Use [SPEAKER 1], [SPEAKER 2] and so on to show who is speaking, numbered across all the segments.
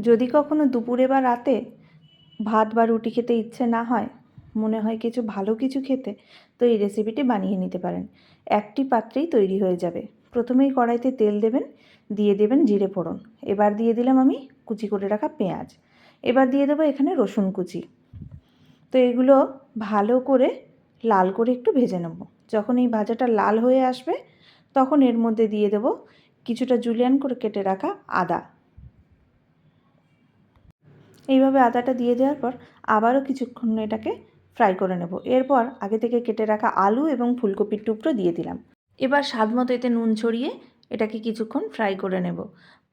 [SPEAKER 1] যদি কখনো দুপুরে বা রাতে ভাত বা রুটি খেতে ইচ্ছে না হয়, মনে হয় কিছু ভালো কিছু খেতে, তো এই রেসিপিটি বানিয়ে নিতে পারেন। একটি পাত্রেই তৈরি হয়ে যাবে। প্রথমেই কড়াইতে তেল দেবেন, দিয়ে দেবেন জিরে ফোড়ন। এবার দিয়ে দিলাম আমি কুচি করে রাখা পেঁয়াজ। এবার দিয়ে দেবো এখানে রসুন কুচি। তো এগুলো ভালো করে লাল করে একটু ভেজে নেব। যখন এই ভাজাটা লাল হয়ে আসবে, তখন এর মধ্যে দিয়ে দেব কিছুটা জুলিয়ান করে কেটে রাখা আদা। এইভাবে আদাটা দিয়ে দেওয়ার পর আবারও কিছুক্ষণ এটাকে ফ্রাই করে নেব। এরপর আগে থেকে কেটে রাখা আলু এবং ফুলকপির টুকরো দিয়ে দিলাম। এবার স্বাদ মতো এতে নুন ছড়িয়ে এটাকে কিছুক্ষণ ফ্রাই করে নেব।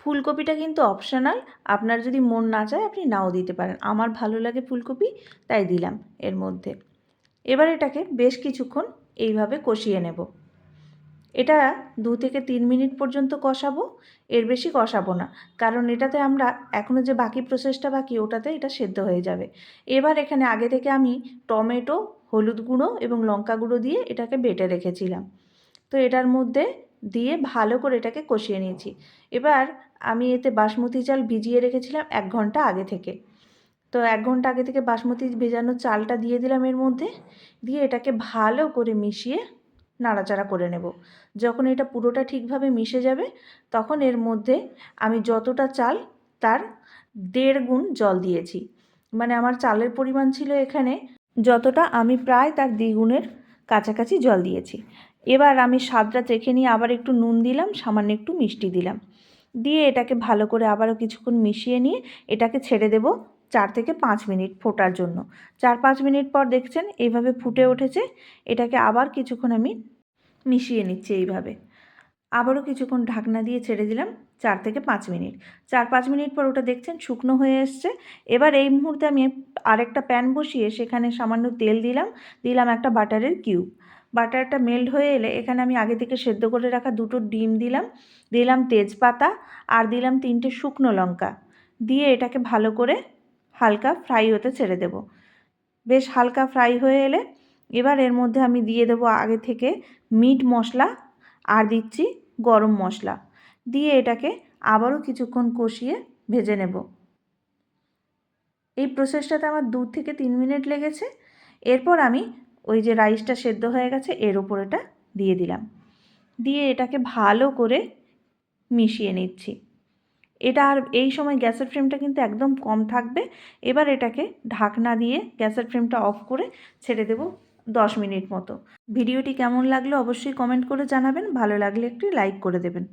[SPEAKER 1] ফুলকপিটা কিন্তু অপশনাল, আপনার যদি মন না চায় আপনি নাও দিতে পারেন। আমার ভালো লাগে ফুলকপি, তাই দিলাম এর মধ্যে। এবার এটাকে বেশ কিছুক্ষণ এইভাবে কষিয়ে নেব। এটা 2 থেকে 3 মিনিট পর্যন্ত কষাবো, এর বেশি কষাবো না, কারণ এটাতে আমরা এখনও যে বাকি প্রসেসটা বাকি ওটাতে এটা সেদ্ধ হয়ে যাবে। এবার এখানে আগে থেকে আমি টমেটো, হলুদ গুঁড়ো এবং লঙ্কা গুঁড়ো দিয়ে এটাকে বেটে রেখেছিলাম। তো এটার মধ্যে দিয়ে ভালো করে এটাকে কষিয়ে নিয়েছি। এবার আমি এতে বাসমতি চাল ভিজিয়ে রেখেছিলাম 1 ঘন্টা আগে থেকে। তো 1 ঘন্টা আগে থেকে বাসমতি ভেজানো চালটা দিয়ে দিলাম এর মধ্যে, দিয়ে এটাকে ভালো করে মিশিয়ে নাড়াচাড়া করে নেব। যখন এটা পুরোটা ঠিকভাবে মিশে যাবে, তখন এর মধ্যে আমি যতটা চাল তার 1.5 গুণ জল দিয়েছি। মানে আমার চালের পরিমাণ ছিল এখানে যতটা, আমি প্রায় তার দ্বিগুণের কাছাকাছি জল দিয়েছি। এবার আমি স্বাদটা চেখে নিয়ে আবার একটু নুন দিলাম, সামান্য একটু মিষ্টি দিলাম। দিয়ে এটাকে ভালো করে আবারও কিছুক্ষণ মিশিয়ে নিয়ে এটাকে ছেড়ে দেব 4 থেকে 5 মিনিট ফোটার জন্য। 4-5 মিনিট পর দেখছেন এইভাবে ফুটে উঠেছে। এটাকে আবার কিছুক্ষণ আমি মিশিয়ে নিচ্ছি এইভাবে। আবারও কিছুক্ষণ ঢাকনা দিয়ে ছেড়ে দিলাম 4 থেকে 5 মিনিট। 4-5 মিনিট পর ওটা দেখছেন শুকনো হয়ে এসছে। এবার এই মুহূর্তে আমি আরেকটা প্যান বসিয়ে সেখানে সামান্য তেল দিলাম একটা বাটারের কিউব। বাটারটা মেল্ট হয়ে এলে এখানে আমি আগে থেকে সেদ্ধ করে রাখা 2টো ডিম দিলাম তেজপাতা আর দিলাম 3টে শুকনো লঙ্কা। দিয়ে এটাকে ভালো করে হালকা ফ্রাই হতে ছেড়ে দেব। বেশ হালকা ফ্রাই হয়ে এলে এবার এর মধ্যে আমি দিয়ে দেবো আগে থেকে মিট মশলা আর দিচ্ছি গরম মশলা। দিয়ে এটাকে আবারও কিছুক্ষণ কষিয়ে ভেজে নেব। এই প্রসেসটাতে আমার 2 থেকে 3 মিনিট লেগেছে। এরপর আমি ওই যে রাইসটা সেদ্ধ হয়ে গেছে এর ওপর এটা দিয়ে দিলাম। দিয়ে এটাকে ভালো করে মিশিয়ে নিচ্ছি। এটা আর এই সময় গ্যাসের ফ্লেমটা কিন্তু একদম কম থাকবে। এবার এটাকে ঢাকনা দিয়ে গ্যাসের ফ্লেমটা অফ করে ছেড়ে দেব 10 মিনিট মতো। ভিডিওটি কেমন লাগলো অবশ্যই কমেন্ট করে জানাবেন। ভালো লাগলে একটি লাইক করে দেবেন।